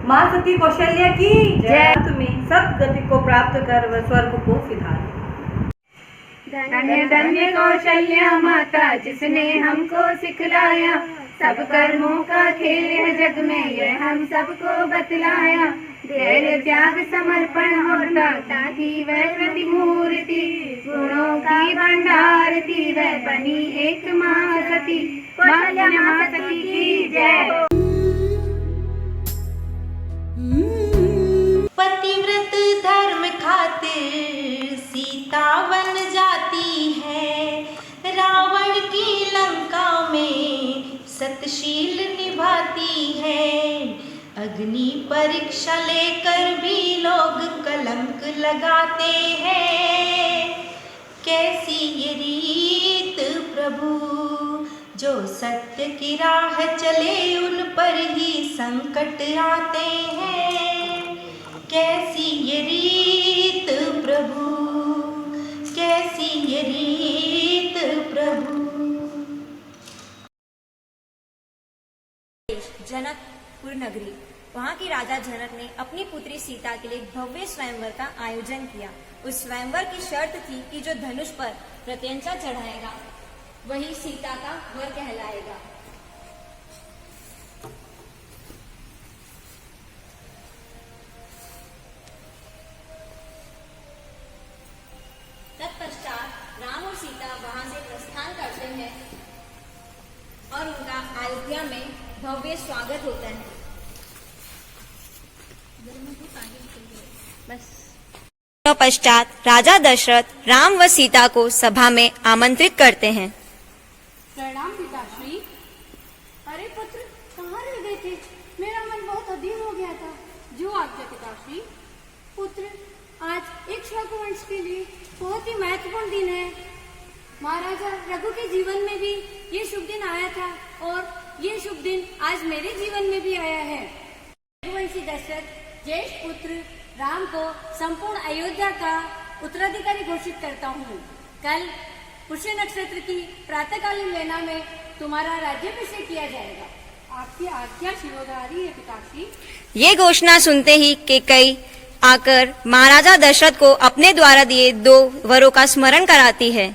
माँ सती कौशल्या की जय। तुम्हें सतगति को प्राप्त कर वह स्वर्ग को सिधारे। धन्य धन्य कौशल्या माता, जिसने हमको सिखलाया, सब कर्मों का खेल है जग में यह हम सबको बतलाया। धैर्य त्याग समर्पण और दाता की वह प्रतिमूर्ति, गुणों की भंडार थी वह बनी एक माँ सती। कौशल्या माँ सती की जय। पतिव्रत धर्म खातिर सीता वन जाती है, रावण की लंका में सतशील निभाती है। अग्नि परीक्षा लेकर भी लोग कलंक लगाते हैं। कैसी ये रीत प्रभु, जो सत्य की राह चले उन पर ही संकट आते हैं। कैसी ये रीत प्रभु, कैसी ये रीत प्रभु। जनकपुर नगरी, वहाँ की राजा जनक ने अपनी पुत्री सीता के लिए भव्य स्वयंवर का आयोजन किया। उस स्वयंवर की शर्त थी कि जो धनुष पर प्रत्यंचा चढ़ाएगा वही सीता का वर कहलाएगा। तत्पश्चात राम और सीता वहां से प्रस्थान करते हैं और उनका अयोध्या में भव्य स्वागत होता है। पश्चात राजा दशरथ राम व सीता को सभा में आमंत्रित करते हैं। प्रणाम पिताश्री। अरे पुत्र, कहाँ रह गए थे? मेरा मन बहुत अधीर हो गया था। जो आज्ञा पिताश्री। पुत्र, आज एक वंश के लिए बहुत ही महत्वपूर्ण दिन है। महाराजा रघु के जीवन में भी ये शुभ दिन आया था और ये शुभ दिन आज मेरे जीवन में भी आया है। रघुवंशी दशरथ ज्येष्ठ पुत्र राम को संपूर्ण अयोध्या का उत्तराधिकारी घोषित करता हूँ। कल पुष्य नक्षत्र की प्रातःकालीन लेना में तुम्हारा राज्याभिषेक किया जाएगा। आपकी आज्ञा शिरोधारी है पिताश्री। ये घोषणा सुनते ही कैकेयी आकर महाराजा दशरथ को अपने द्वारा दिए 2 वरों का स्मरण कराती है।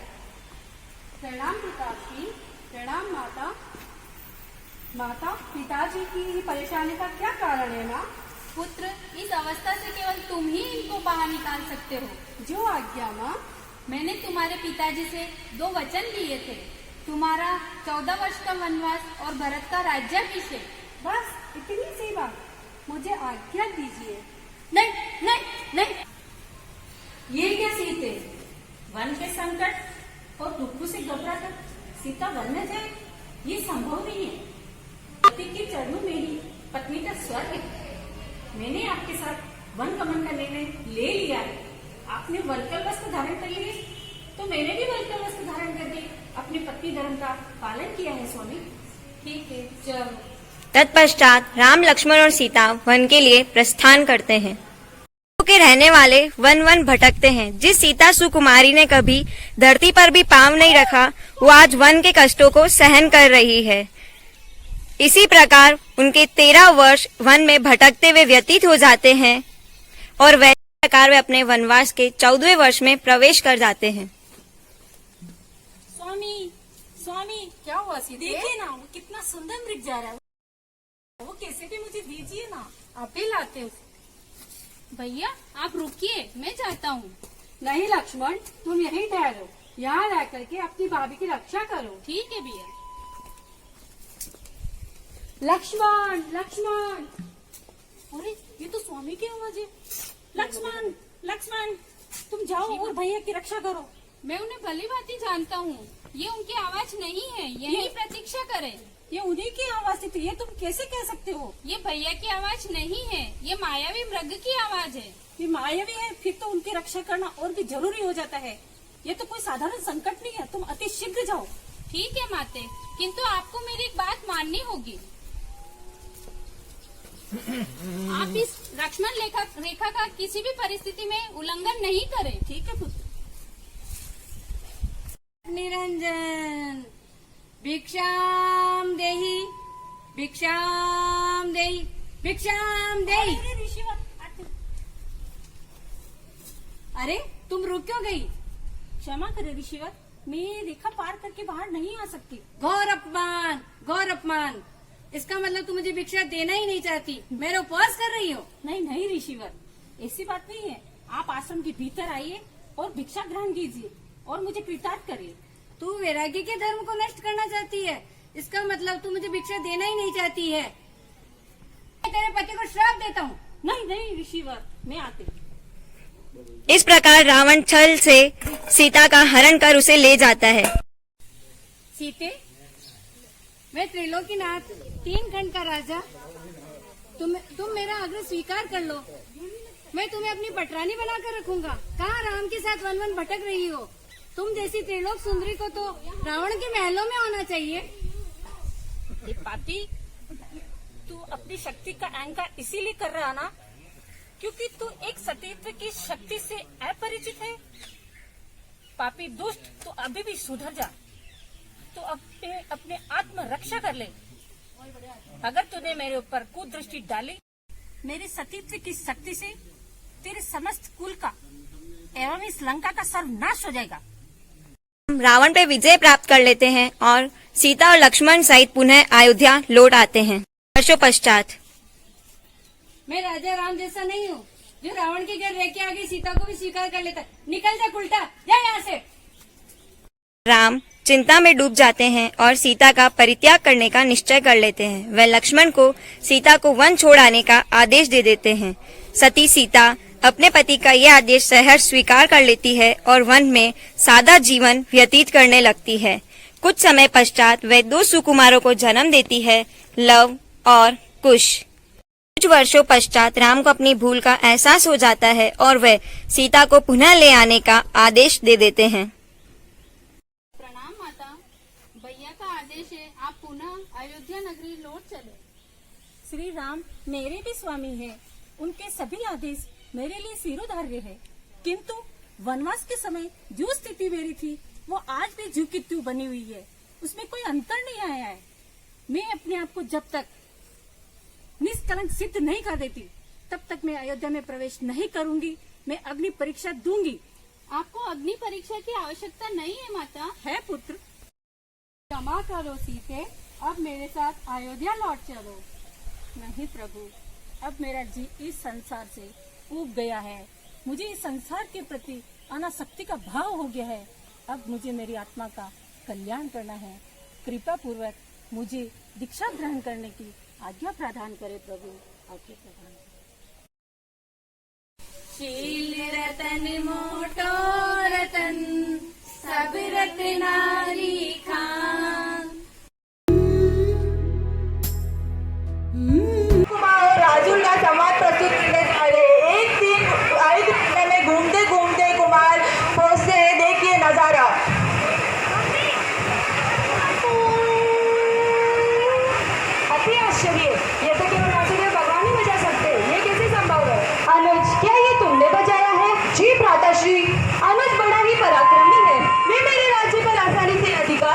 प्रणाम पिताश्री। प्रणाम माता। माता, पिताजी की परेशानी का क्या कारण है ना? पुत्र, इस अवस्था से केवल तुम ही इनको बाहर निकाल सकते हो। जो आज्ञा माँ। मैंने तुम्हारे पिताजी से 2 वचन लिए थे, तुम्हारा 14 वर्ष का वनवास और भरत का राज्याभिषेक। बस इतनी सी बात, मुझे आज्ञा दीजिए। नहीं नहीं नहीं। ये क्या सीते, वन के संकट और दुखों से घबराकर सीता वन में जाए, ये संभव नहीं है। पति के चरणों में ही पत्नी का स्वर्ग है। मैंने आपके साथ वन गमन का निर्णय ले लिया है। आपने वल्कल वस्त्र धारण कर लिए तो मैंने भी वल्कल वस्त्र धारण करके अपने पत्नी धर्म का पालन किया है स्वामी। ठीक है, चलो। तत्पश्चात राम, लक्ष्मण और सीता वन के लिए प्रस्थान करते हैं। के रहने वाले वन भटकते हैं। जिस सीता सुकुमारी ने कभी धरती पर भी पांव नहीं रखा, वो आज वन के कष्टों को सहन कर रही है। इसी प्रकार उनके 13 वर्ष वन में भटकते हुए व्यतीत हो जाते हैं और वैसे प्रकार वे अपने वनवास के 14वें वर्ष में प्रवेश कर जाते हैं। स्वामी, स्वामी, क्या हुआ सीते? देखिए ना, वो कितना सुंदर मृग जा रहा है। वो कैसे भी मुझे दीजिए ना, आप ही लाते हो। भैया आप रुकिए, मैं जाता हूँ। नहीं लक्ष्मण, तुम यहीं ठहरो, यहाँ रह करके अपनी भाभी की रक्षा करो। ठीक है भैया। लक्ष्मण, लक्ष्मण। अरे ये तो स्वामी की आवाज है। लक्ष्मण, लक्ष्मण, तुम जाओ और भैया की रक्षा करो। मैं उन्हें भली भांति जानता हूँ, ये उनकी आवाज नहीं है, यही प्रतीक्षा करें। ये उन्हीं की आवाज थी, ये तुम कैसे कह सकते हो? ये भैया की आवाज नहीं है, ये मायावी मृग की आवाज है। ये मायावी है, फिर तो उनकी रक्षा करना और भी जरूरी हो जाता है। ये तो कोई साधारण संकट नहीं है, तुम अति शीघ्र जाओ। ठीक है माते, किंतु आपको मेरी एक बात माननी होगी। आप इस लक्ष्मण रेखा का किसी भी परिस्थिति में उल्लंघन नहीं करें। ठीक है पुत्र। निरंजन। भिक्षाम देहि, भिक्षाम देहि, भिक्षाम देहि। अरे तुम रुक क्यों गई? क्षमा करे ऋषिवर, मैं रेखा पार करके बाहर नहीं आ सकती। घोर अपमान, घोर अपमान। इसका मतलब तुम मुझे भिक्षा देना ही नहीं चाहती, मेरा उपवास कर रही हो। नहीं नहीं ऋषिवर, ऐसी बात नहीं है। आप आश्रम के भीतर आइए और भिक्षा ग्रहण कीजिए और मुझे कृतार्थ करिए। तू वैराग्य के धर्म को नष्ट करना चाहती है, इसका मतलब तू मुझे भिक्षा देना ही नहीं चाहती है। मैं तेरे पति को श्राप देता हूँ। नहीं नहीं ऋषिवर, मैं आती। इस प्रकार रावण छल से सीता का हरण कर उसे ले जाता है। सीते, मैं त्रिलोकीनाथ, 3 खंड का राजा, तुम मेरा आग्रह स्वीकार कर लो। मैं तुम्हें अपनी पटरानी बनाकर रखूंगा। कहाँ राम के साथ वन वन भटक रही हो? तुम जैसी त्रिलोक सुंदरी को तो रावण के महलों में होना चाहिए। पापी, तू अपनी शक्ति का अहंकार इसीलिए कर रहा ना क्योंकि तू एक सतीत्व की शक्ति से अपरिचित है। पापी दुष्ट, तू अभी भी सुधर जा। तू अपने आत्म रक्षा कर ले। अगर तूने मेरे ऊपर कुदृष्टि डाली, मेरे सतीत्व की शक्ति से तेरे समस्त कुल का एवं इस लंका का सर्वनाश हो जाएगा। रावण पे विजय प्राप्त कर लेते हैं और सीता और लक्ष्मण सहित पुनः अयोध्या लौट आते हैं। वर्षों पश्चात मैं राजा राम जैसा नहीं हूँ जो रावण के घर रह के आगे सीता को भी स्वीकार कर लेता। निकल जा उल्टा, जा यहाँ से। राम चिंता में डूब जाते हैं और सीता का परित्याग करने का निश्चय कर लेते हैं। वह लक्ष्मण को सीता को वन छोड़ आने का आदेश दे देते हैं। सती सीता अपने पति का यह आदेश सहर्ष स्वीकार कर लेती है और वन में सादा जीवन व्यतीत करने लगती है। कुछ समय पश्चात वह 2 सुकुमारों को जन्म देती है, लव और कुश। कुछ वर्षों पश्चात राम को अपनी भूल का एहसास हो जाता है और वह सीता को पुनः ले आने का आदेश दे देते हैं। प्रणाम माता, भैया का आदेश है, आप पुनः अयोध्या नगरी लौट चले। श्री राम मेरे भी स्वामी हैं, उनके सभी आदेश मेरे लिए शिरोधार्य है। किंतु वनवास के समय जो स्थिति मेरी थी वो आज भी जू की त्यों बनी हुई है, उसमें कोई अंतर नहीं आया है। मैं अपने आप को जब तक निष्कलंक सिद्ध नहीं कर देती तब तक मैं अयोध्या में प्रवेश नहीं करूंगी। मैं अग्नि परीक्षा दूंगी। आपको अग्नि परीक्षा की आवश्यकता नहीं है माता। है पुत्र। क्षमा करो सीते, अब मेरे साथ अयोध्या लौट चलो। नहीं प्रभु, अब मेरा जी इस संसार से ऊब गया है। मुझे इस संसार के प्रति अनासक्ति का भाव हो गया है। अब मुझे मेरी आत्मा का कल्याण करना है। कृपा पूर्वक मुझे दीक्षा ग्रहण करने की आज्ञा प्रदान करे प्रभु, आज्ञा प्रदान करे। शील रतन मोटो रतन, सब रत्नारी खान। कुमार राजू या संवाद प्रस्तुत करने वाले। एक दिन अयोध्या में घूमते घूमते कुमार पहुंचते हैं। देखिए नजारा। अति आश्चर्य, ये तो केवल वासुदेव भगवान ही बजा सकते हैं। ये कैसे संभव है? अनुज, क्या ये तुमने बजाया है? जी भ्राताश्री, अनुज बड़ा ही पराक्रमी है। वे मेरे राज्य पर आसानी से अधिकार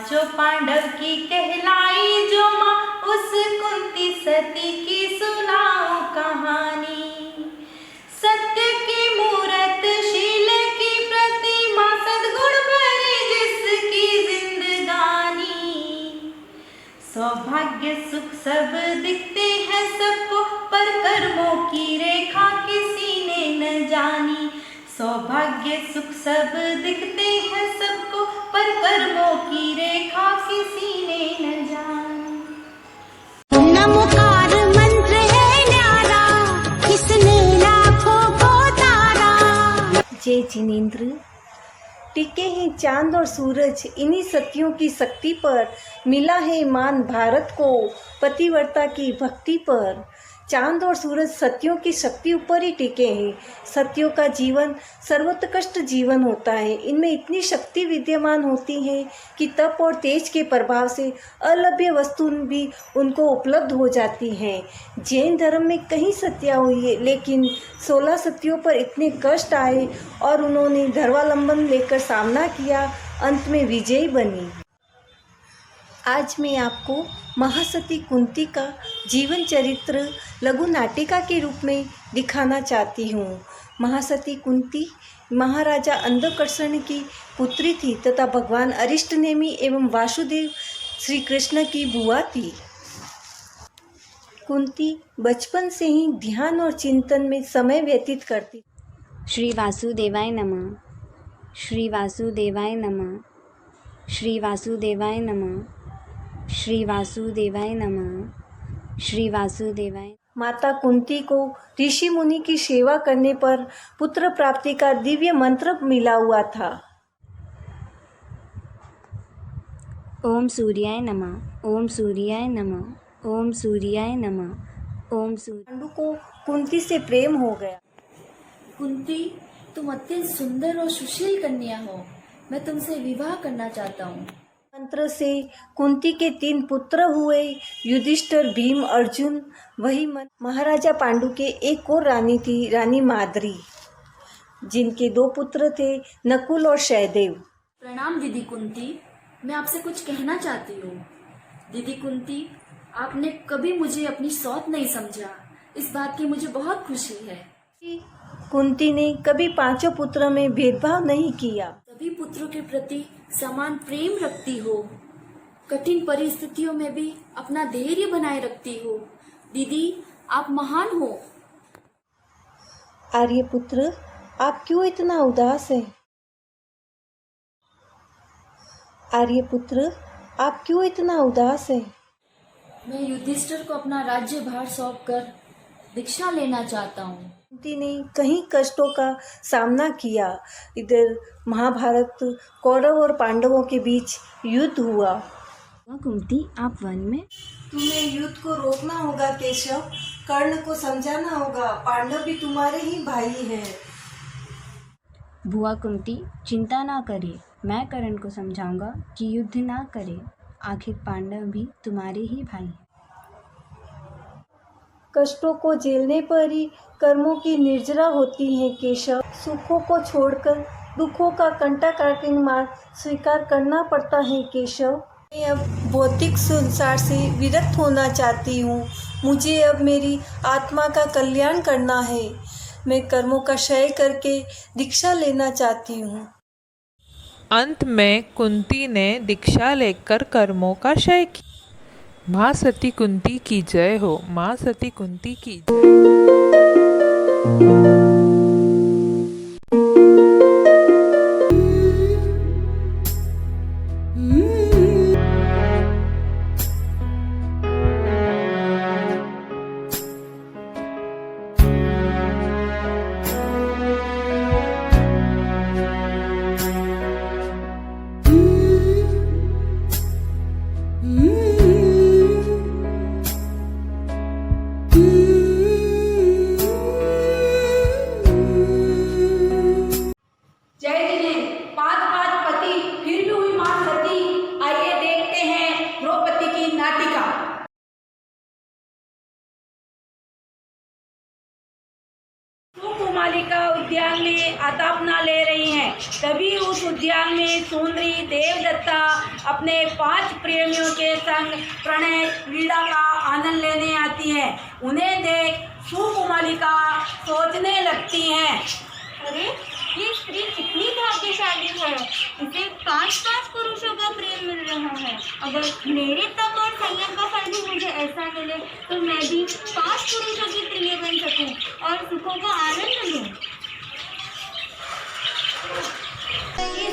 पांचों पांडव की कहलाई जो माँ, उस कुंती सती की सुनाओ कहानी। सत्य की मूरत, शील की प्रतिमा, सद्गुण भरी जिसकी जिंदगानी। सौभाग्य सुख सब दिखते हैं सबको, पर कर्मों की रेखा किसी ने न जानी। सौभाग्य सुख सब दिखते हैं सबको, पर कर्मों की रेखा किसी ने न जानी। नमोकार मंत्र है न्यारा, किसने लाखों को तारा। जय जिनेंद्र। टिके हैं चांद और सूरज इन्हीं सतियों की शक्ति पर, मिला है मान भारत को पतिव्रता की भक्ति पर। चांद और सूरज सतियों की शक्ति ऊपर ही टिके हैं। सतियों का जीवन सर्वोत्कृष्ट जीवन होता है। इनमें इतनी शक्ति विद्यमान होती है कि तप और तेज के प्रभाव से अलभ्य वस्तु भी उनको उपलब्ध हो जाती हैं। जैन धर्म में कई सतियाँ हुई है, लेकिन 16 सतियों पर इतने कष्ट आए और उन्होंने धर्मावलंबन लेकर सामना किया, अंत में विजयी बनी। आज मैं आपको महासती कुंती का जीवन चरित्र लघु नाटिका के रूप में दिखाना चाहती हूँ। महासती कुंती महाराजा अंधकर्षण की पुत्री थी तथा भगवान अरिष्टनेमि एवं वासुदेव श्री कृष्ण की बुआ थी। कुंती बचपन से ही ध्यान और चिंतन में समय व्यतीत करती। श्री वासुदेवाय नमः, श्री वासुदेवाय नमः, श्री वासुदेवाय नमः, श्री वासुदेवाय नमः, श्री वासुदेवाय। माता कुंती को ऋषि मुनि की सेवा करने पर पुत्र प्राप्ति का दिव्य मंत्र मिला हुआ था। ओम सूर्याय नमः, ओम सूर्याय नमः, ओम सूर्याय नमः, ओम सूर्य। पांडु को कुंती से प्रेम हो गया। कुंती, तुम अत्यंत सुंदर और सुशील कन्या हो, मैं तुमसे विवाह करना चाहता हूँ। मंत्र से कुंती के 3 पुत्र हुए, युधिष्ठिर, भीम, अर्जुन। वही महाराजा पांडु के एक और रानी थी, रानी माद्री, जिनके 2 पुत्र थे, नकुल और सहदेव। प्रणाम दीदी कुंती, मैं आपसे कुछ कहना चाहती हूँ। दीदी कुंती, आपने कभी मुझे अपनी सौत नहीं समझा, इस बात की मुझे बहुत खुशी है। कुंती ने कभी 5 पुत्रों में भेदभाव नहीं किया। सभी पुत्रों के प्रति समान प्रेम रखती हो, कठिन परिस्थितियों में भी अपना धैर्य बनाए रखती हो। दीदी, आप महान हो। आर्यपुत्र, आप क्यों इतना उदास हैं? आर्यपुत्र, आप क्यों इतना उदास हैं? मैं युधिष्ठिर को अपना राज्य भार सौंपकर दीक्षा लेना चाहता हूँ। कुंती ने कई कष्टों का सामना किया। इधर महाभारत कौरव और पांडवों के बीच युद्ध हुआ। कुंती, आप वन में? तुम्हें युद्ध को रोकना होगा केशव, कर्ण को समझाना होगा, पांडव भी तुम्हारे ही भाई हैं। बुआ कुंती, चिंता ना करे, मैं कर्ण को समझाऊंगा कि युद्ध ना करे, आखिर पांडव भी तुम्हारे ही भाई हैं। कष्टों को झेलने पर ही कर्मों की निर्जरा होती है केशव। सुखों को छोड़कर दुखों का कंटा काटिंग मार्ग स्वीकार करना पड़ता है केशव। मैं अब भौतिक संसार से विरक्त होना चाहती हूँ। मुझे अब मेरी आत्मा का कल्याण करना है। मैं कर्मों का क्षय करके दीक्षा लेना चाहती हूँ। अंत में कुंती ने दीक्षा लेकर कर्मों का क्षय किया। माँ सती कुंती की जय हो, माँ सती कुंती की उद्यान में सुंदरी देवदत्ता अपने 5 प्रेमियों के संग प्रणय क्रीड़ा का आनंद लेने आती है। उन्हें देख सुकुमालिका सोचने लगती हैं, अरे ये स्त्री कितनी भाग्यशाली है, इसे 5 पुरुषों का प्रेम मिल रहा है। अगर मेरे तप और संयम का फल भी मुझे ऐसा मिले तो मैं भी 5 पुरुषों की प्रिय बन सकूं और सुखों का आनंद लूं।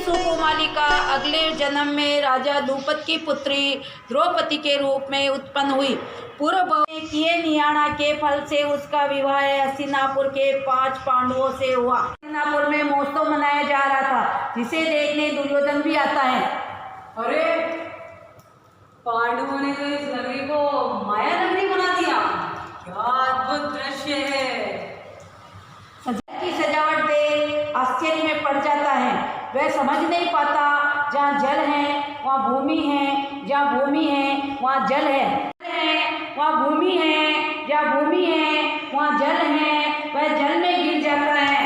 सुकुमालिका अगले जन्म में राजा द्रुपद की पुत्री द्रौपदी के रूप में उत्पन्न हुई। पूर्व में किए नियाणा के फल से उसका विवाह हस्तिनापुर के 5 पांडवों से हुआ। हस्तिनापुर में महोत्सव मनाया जा रहा था, जिसे देखने दुर्योधन भी आता है। अरे पांडवों ने तो इस नगरी को माया नगरी बना दिया, क्या अद्भुत दृश्य है। की सजावट देख आश्चर्य में पड़ जाता है। वह समझ नहीं पाता, जहाँ जल है वहाँ भूमि है, जहाँ भूमि है वहाँ जल है, वहाँ भूमि है, जहाँ भूमि है वहाँ जल है। वह जल में गिर जाता है।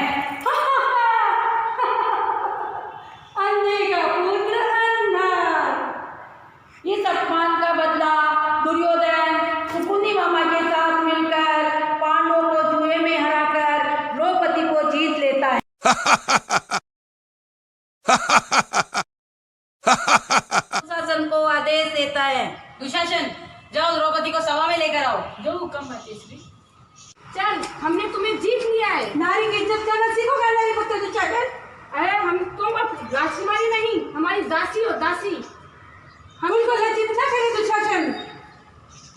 अंधे का पुत्र अंधा। इस अपमान का बदला दुर्योधन शकुनी मामा के साथ मिलकर पांडवों को जुए में हराकर द्रौपदी को जीत लेता है। दुशासन को आदेश देता है, दुशासन जाओ द्रौपदी को सभा में लेकर आओ। जो हुक्म मातेश्री। चल, हमने तुम्हें जीत लिया है। नारी की इज्जत करना सीखोगा नारी पुत्र दुशासन। अरे हम तुम अब राजकुमारी नहीं, हमारी दासी हो, दासी। हम उनको लज्जित न करें दुशासन।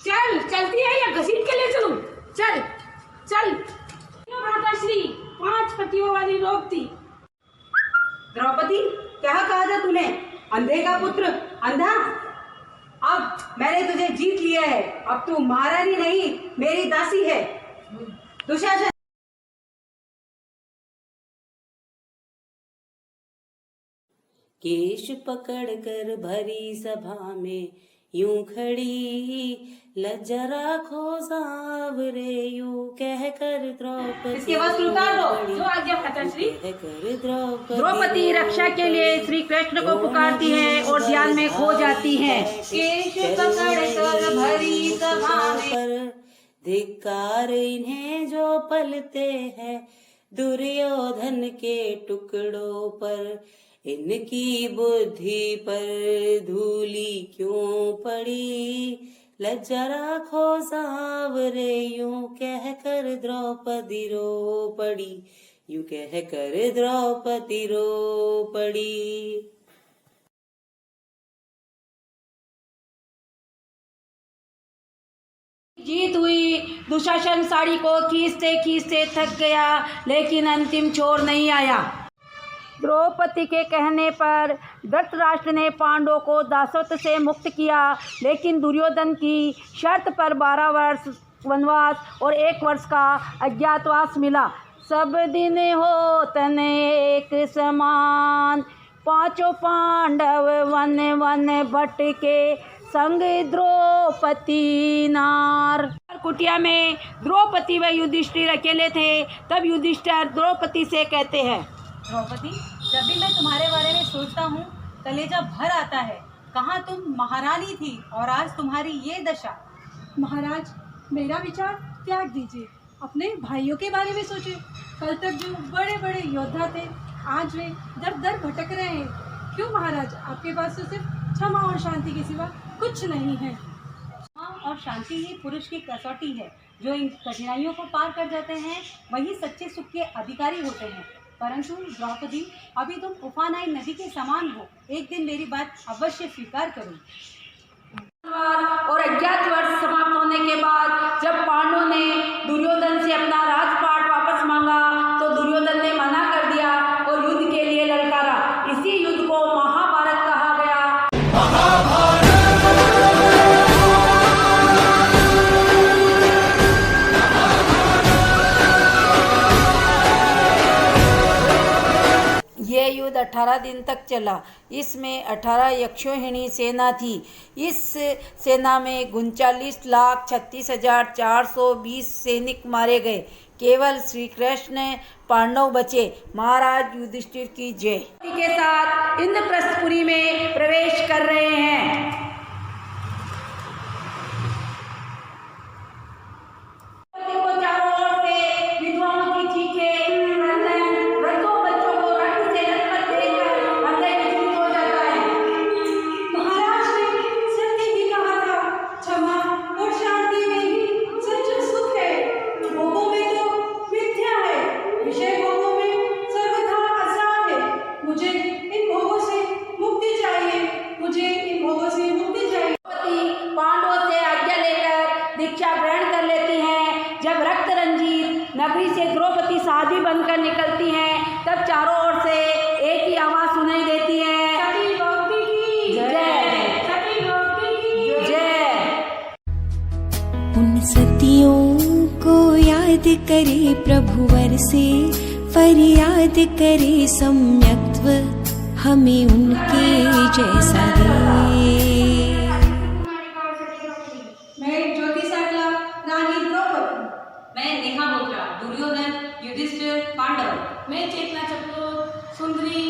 चल, चलती है या घसीट के ले चलूं? चल चल। माताश्री, 5 पतियों वाली द्रौपदी। द्रौपदी, क्या कहा था तूने? अंधे का पुत्र अंधा। अब मैंने तुझे जीत लिया है, अब तू महारानी नहीं मेरी दासी है। दुशासन केश पकड़ कर भरी सभा में यूं खड़ी, लज्जा राखो सांवरे यूं कह कर द्रौपदी। इसके वस्त्र उतार दो। जो आज्ञा माताश्री। द्रौपदी रक्षा के लिए श्री कृष्ण को पुकारती है और ध्यान में खो जाती है। केश पकड़ कर भरी सभा में धिक्कार इन्हें जो पलते हैं दुर्योधन के टुकड़ों पर। इनकी बुद्धि पर धूली क्यों पड़ी, लज्जा राखो सांवरे यूं कह कर द्रौपदी रो पड़ी, यूं कह कर द्रौपदी रो पड़ी। जीत हुई। दुशासन साड़ी को खींचते खींचते थक गया, लेकिन अंतिम छोर नहीं आया। द्रौपदी के कहने पर धृतराष्ट्र ने पांडवों को दासत्व से मुक्त किया, लेकिन दुर्योधन की शर्त पर 12 वर्ष वनवास और 1 वर्ष का अज्ञातवास मिला। सब दिन हो तने एक समान, 5 पांडव वन वन भटके संग द्रौपदी नार। कुटिया में द्रौपदी व युधिष्ठिर अकेले थे। तब युधिष्ठिर द्रौपदी से कहते हैं, द्रौपदी, जब भी मैं तुम्हारे बारे में सोचता हूँ कलेजा भर आता है। कहाँ तुम महारानी थी और आज तुम्हारी ये दशा। महाराज, मेरा विचार त्याग दीजिए, अपने भाइयों के बारे में सोचिए। कल तक जो बड़े बड़े योद्धा थे, आज वे दर दर भटक रहे हैं। क्यों महाराज, आपके पास तो सिर्फ क्षमा और शांति के सिवा कुछ नहीं है। क्षमा और शांति ही पुरुष की कसौटी है। जो इन कठिनाइयों को पार कर जाते हैं वही सच्चे सुख के अधिकारी होते हैं। परंतु द्रौपदी, अभी तुम उफान आई नदी के समान हो। एक दिन मेरी बात अवश्य स्वीकार करो। और अज्ञातवास समाप्त होने के बाद जब पांडवों ने दुर्योधन से अपना राजपाट वापस मांगा तो दुर्योधन ने मना कर दिया और युद्ध के लिए ललकारा। इसी युद्ध को महाभारत कहा गया। ये युद्ध 18 दिन तक चला। इसमें 18 यक्षोहिणी सेना थी। इस सेना में 39,36,420 सैनिक मारे गए। केवल श्री कृष्ण पांडव बचे। महाराज युधिष्ठिर की जय। के साथ इंद्रप्रस्थपुरी में प्रवेश कर रहे हैं। चारों ओर से विधवाओं की चीखें, वृद्धों बच्चों को रक्त से लथपथ देखकर हृदय विचलित हो जाता है। महाराज ने सत्य ही कहा था, क्षमा और शांति में ही सच्चा सुख है। भोगों में तो मिथ्या है, विषय भोगों में सर्वथा आजाद है। मुझे इन भोगों से मुक्ति चाहिए, मुझे इन भोगों से मुक्ति चाहिए। पांडवों से आज्ञा लेकर दीक्षा ग्रहण कर लेती हैं। जब रक्त रंजित नगरी से द्रौपदी साधी बनकर निकलती हैं, तब चारों ओर से एक ही आवाज सुनाई देती है, सती द्रौपदी की जय, सती द्रौपदी की जय। उन सतियों को याद करे प्रभुवर से, फरियाद करे सम्यक्त्व हमें उनके जैसा दे। मैं ज्योति सरला रानी द्रौपदी। मैं नेहा बोत्रा दुर्योधन युधिष्ठिर पांडव। मैं चेतना चतुर सुंदरी